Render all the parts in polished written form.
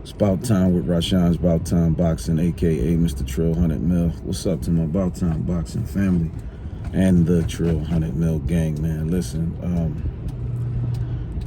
It's About Time with Rashawn's About Time Boxing, aka Mr. Trill 100 Mil. What's up to my About Time Boxing family and the Trill 100 Mil gang, man? Listen,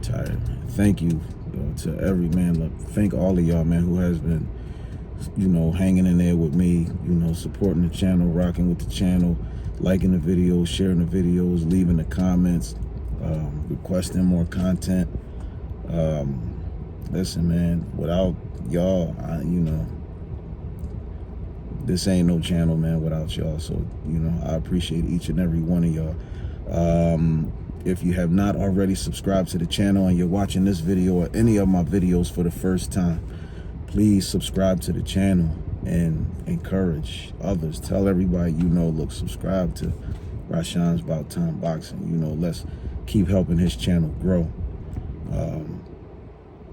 tired. Thank you to every man. Look, thank all of y'all, man, who has been, hanging in there with me, supporting the channel, rocking with the channel, liking the videos, sharing the videos, leaving the comments, requesting more content. Listen, man, without y'all, this ain't no channel, man, without y'all. So, I appreciate each and every one of y'all. If you have not already subscribed to the channel and you're watching this video or any of my videos for the first time, please subscribe to the channel and encourage others. Tell everybody look, subscribe to Rashawn's About Time Boxing. Let's keep helping his channel grow.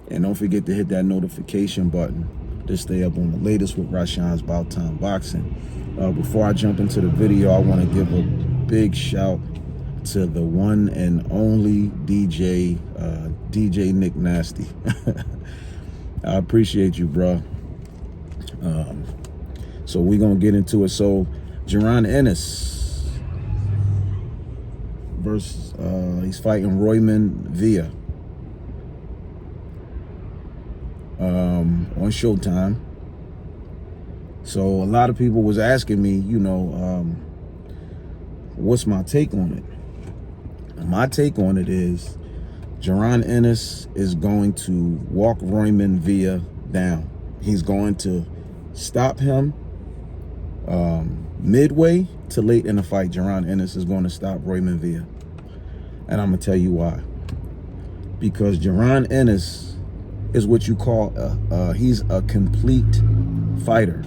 And don't forget to hit that notification button to stay up on the latest with Rashawn's About Time Boxing. Before I jump into the video, I want to give a big shout to the one and only DJ Nick Nasty. I appreciate you, bro. So we're going to get into it. So Jaron Ennis versus, he's fighting Roiman Villa on Showtime. So a lot of people was asking me, what's my take on it? My take on it is Jaron Ennis is going to walk Roiman Villa down. He's going to stop him midway to late in the fight. Jaron Ennis is going to stop Roiman Villa. And I'm going to tell you why. Because Jaron Ennis is what you call, he's a complete fighter.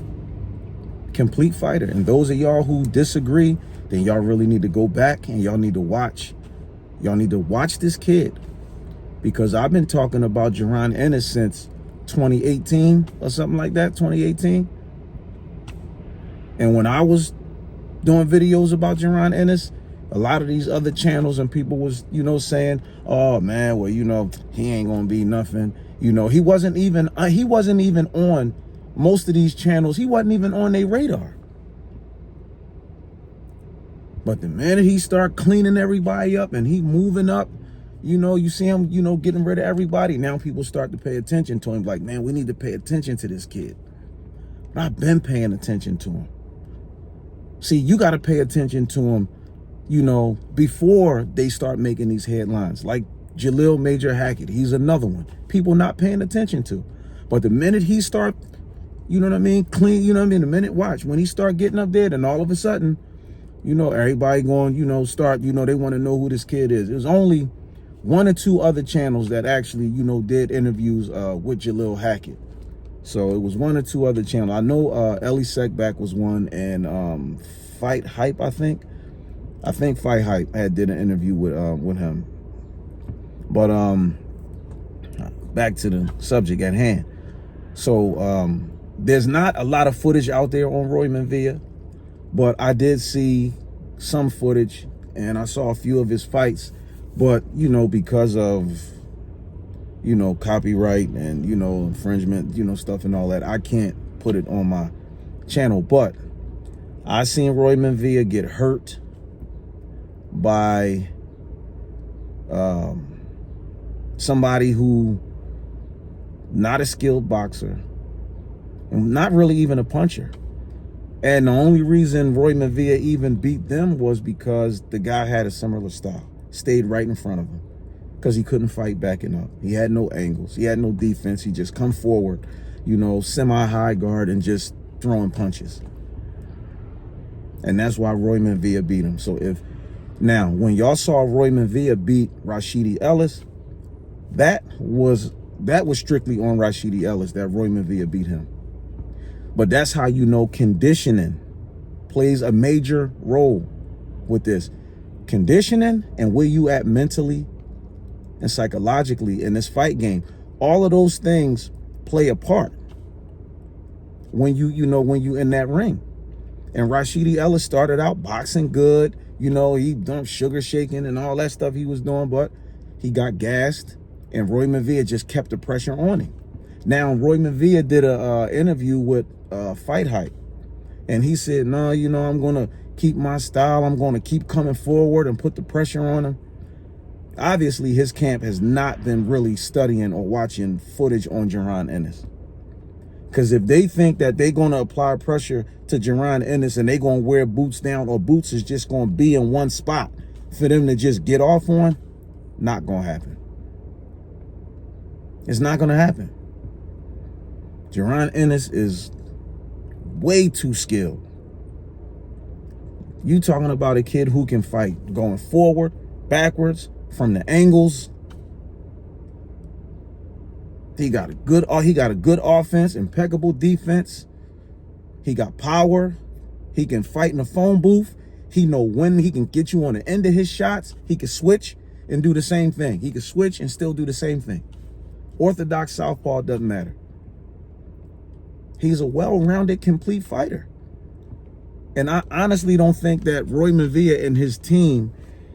Complete fighter. And those of y'all who disagree, then y'all really need to go back and y'all need to watch. Y'all need to watch this kid. Because I've been talking about Jaron Ennis since 2018 or something like that, 2018. And when I was doing videos about Jaron Ennis, a lot of these other channels and people was, saying, oh man, well, he ain't gonna be nothing. He wasn't even on most of these channels. He wasn't even on their radar. But the minute he start cleaning everybody up and he moving up, you see him, getting rid of everybody. Now people start to pay attention to him. Like, man, we need to pay attention to this kid. But I've been paying attention to him. See, you got to pay attention to him, before they start making these headlines. Like Jalil Major Hackett, he's another one. People not paying attention to. But the minute he start, clean, the minute, watch, when he start getting up there, then all of a sudden, everybody going, start, they want to know who this kid is. There's only one or two other channels that actually, did interviews with Jalil Hackett. So it was one or two other channels. I know Ellie Seckback was one, and Fight Hype, I think Fight Hype did an interview with him. But back to the subject at hand. So there's not a lot of footage out there on Roiman Villa, but I did see some footage and I saw a few of his fights. But because of copyright and infringement, stuff and all that, I can't put it on my channel. But I seen Roiman Villa get hurt by somebody who not a skilled boxer and not really even a puncher. And the only reason Roiman Villa even beat them was because the guy had a similar style, stayed right in front of him, because he couldn't fight backing up. He had no angles. He had no defense. He just come forward, semi-high guard and just throwing punches. And that's why Roiman Villa beat him. So now, when y'all saw Roiman Villa beat Rashidi Ellis, that was strictly on Rashidi Ellis that Roiman Villa beat him. But that's how conditioning plays a major role with this. Conditioning and where you at mentally and psychologically in this fight game, all of those things play a part when when you in that ring. And Rashidi Ellis started out boxing good, he done sugar shaking and all that stuff he was doing, but he got gassed and Roiman Villa just kept the pressure on him. Now, Roiman Villa did a interview with Fight Hype, and he said, no, you know, I'm going to keep my style. I'm going to keep coming forward and put the pressure on him. Obviously, his camp has not been really studying or watching footage on Jaron Ennis. Because if they think that they're going to apply pressure to Jaron Ennis and they're going to wear boots down, or boots is just going to be in one spot for them to just get off on, not going to happen. It's not going to happen. Jaron Ennis is way too skilled. You talking about a kid who can fight going forward, backwards, from the angles. He got a good offense, impeccable defense. He got power. He can fight in the phone booth. He know when he can get you on the end of his shots. He can switch and do the same thing. He can switch and still do the same thing. Orthodox southpaw, doesn't matter. He's a well-rounded, complete fighter. And I honestly don't think that Roiman Villa and his team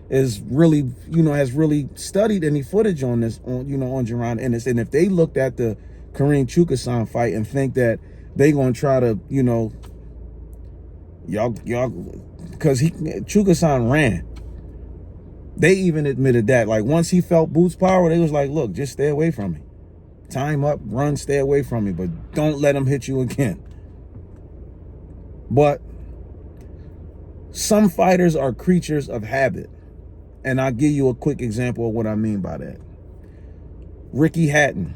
is really, has really studied any footage on this, on Jaron Ennis. And if they looked at the Kareem Chukasan fight and think that they gonna try to, y'all, because Chukasan ran. They even admitted that, like, once he felt Boots' power, they was like, look, just stay away from me. Time up, run, stay away from me, but don't let him hit you again. But some fighters are creatures of habit. And I'll give you a quick example of what I mean by that. Ricky Hatton.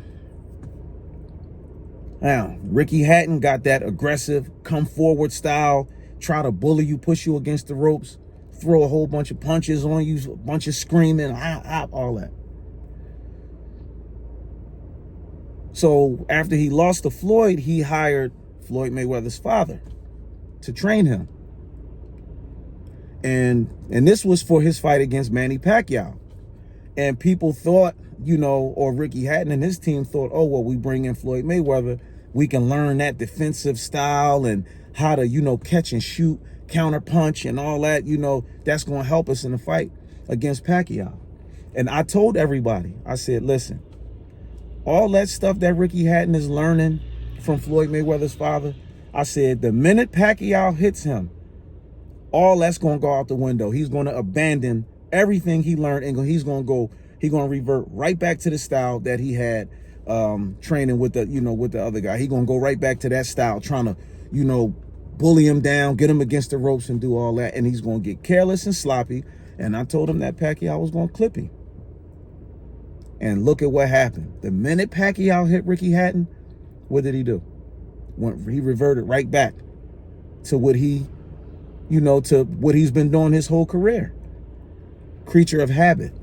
Now, Ricky Hatton got that aggressive, come forward style, try to bully you, push you against the ropes, throw a whole bunch of punches on you, a bunch of screaming, all that. So after he lost to Floyd, he hired Floyd Mayweather's father to train him. And this was for his fight against Manny Pacquiao. And people thought, or Ricky Hatton and his team thought, oh, well, we bring in Floyd Mayweather, we can learn that defensive style and how to, catch and shoot, counter punch and all that, that's going to help us in the fight against Pacquiao. And I told everybody, I said, listen, all that stuff that Ricky Hatton is learning from Floyd Mayweather's father, I said, the minute Pacquiao hits him, all that's going to go out the window. He's going to abandon everything he learned, and he's going to revert right back to the style that he had training with the other guy. He's going to go right back to that style, trying to, bully him down, get him against the ropes and do all that. And he's going to get careless and sloppy. And I told him that Pacquiao was going to clip him. And look at what happened. The minute Pacquiao hit Ricky Hatton, what did he do? He reverted right back to what he to what he's been doing his whole career. Creature of habit.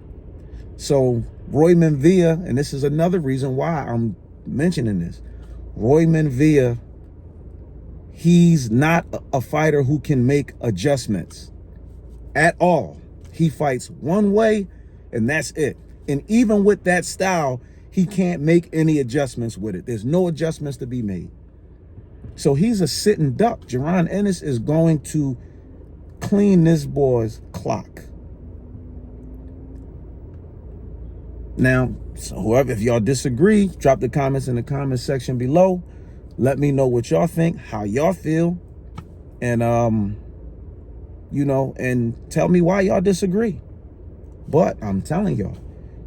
So Roiman Villa, and this is another reason why I'm mentioning this, Roiman Villa, he's not a fighter who can make adjustments at all. He fights one way, and that's it. And even with that style, he can't make any adjustments with it. There's no adjustments to be made. So he's a sitting duck. Jaron Ennis is going to clean this boy's clock. Now, so if y'all disagree, drop the comments in the comment section below. Let me know what y'all think, how y'all feel, and and tell me why y'all disagree. But I'm telling y'all,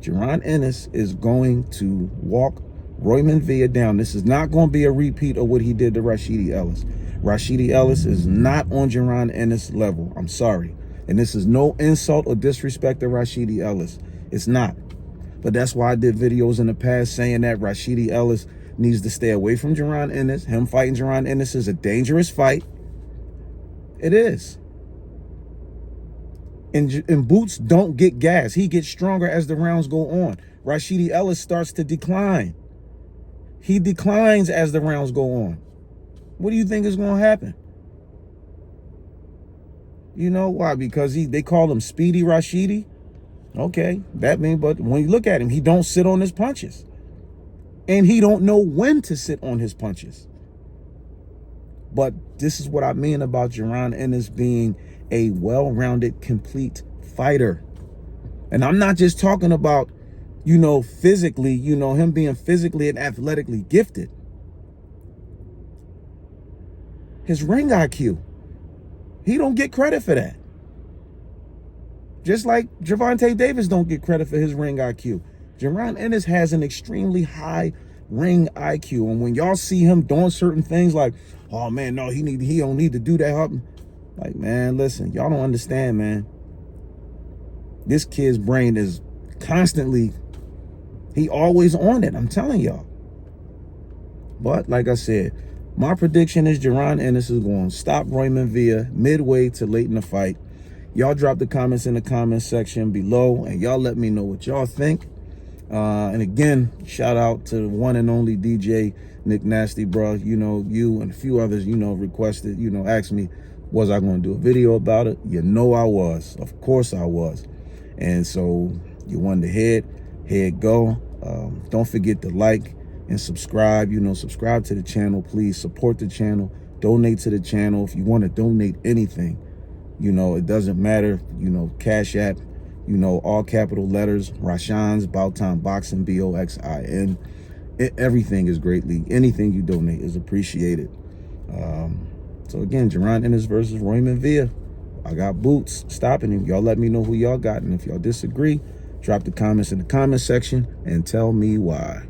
Jaron Ennis is going to walk Roiman Villa down. This is not going to be a repeat of what he did to Rashidi Ellis. Rashidi Ellis is not on Jaron Ennis' level. I'm sorry. And this is no insult or disrespect to Rashidi Ellis. It's not. But that's why I did videos in the past saying that Rashidi Ellis needs to stay away from Jaron Ennis. Him fighting Jaron Ennis is a dangerous fight. It is. And Boots don't get gas. He gets stronger as the rounds go on. Rashidi Ellis starts to decline. He declines as the rounds go on. What do you think is going to happen? You know why? Because they call him Speedy Rashidi. Okay, that means, but when you look at him, he don't sit on his punches. And he don't know when to sit on his punches. But this is what I mean about Jaron Ennis being a well-rounded, complete fighter. And I'm not just talking about you know, physically, you know, him being physically and athletically gifted. His ring IQ, he don't get credit for that. Just like Gervonta Davis don't get credit for his ring IQ. Jaron Ennis has an extremely high ring IQ. And when y'all see him doing certain things like, oh man, no, he don't need to do that. Like, man, listen, y'all don't understand, man. This kid's brain is constantly, he always on it. I'm telling y'all. But like I said, my prediction is Jaron Ennis is going to stop Roiman Villa midway to late in the fight. Y'all drop the comments in the comment section below, and y'all let me know what y'all think. And again, shout out to the one and only DJ Nick Nasty, bro. You know, you and a few others, you know, requested, you know, asked me, was I going to do a video about it? You know I was. Of course I was. And so you wanted to here it go. Don't forget to like and subscribe. You know, subscribe to the channel, please. Support the channel. Donate to the channel. If you want to donate anything, you know, it doesn't matter. You know, Cash App, you know, all capital letters, Rashan's, Bout Time Boxing, BOXIN. Everything is greatly, anything you donate is appreciated. So again, Jaron Ennis versus Roiman Villa. I got boots stopping him. Y'all let me know who y'all got. And if y'all disagree, drop the comments in the comment section and tell me why.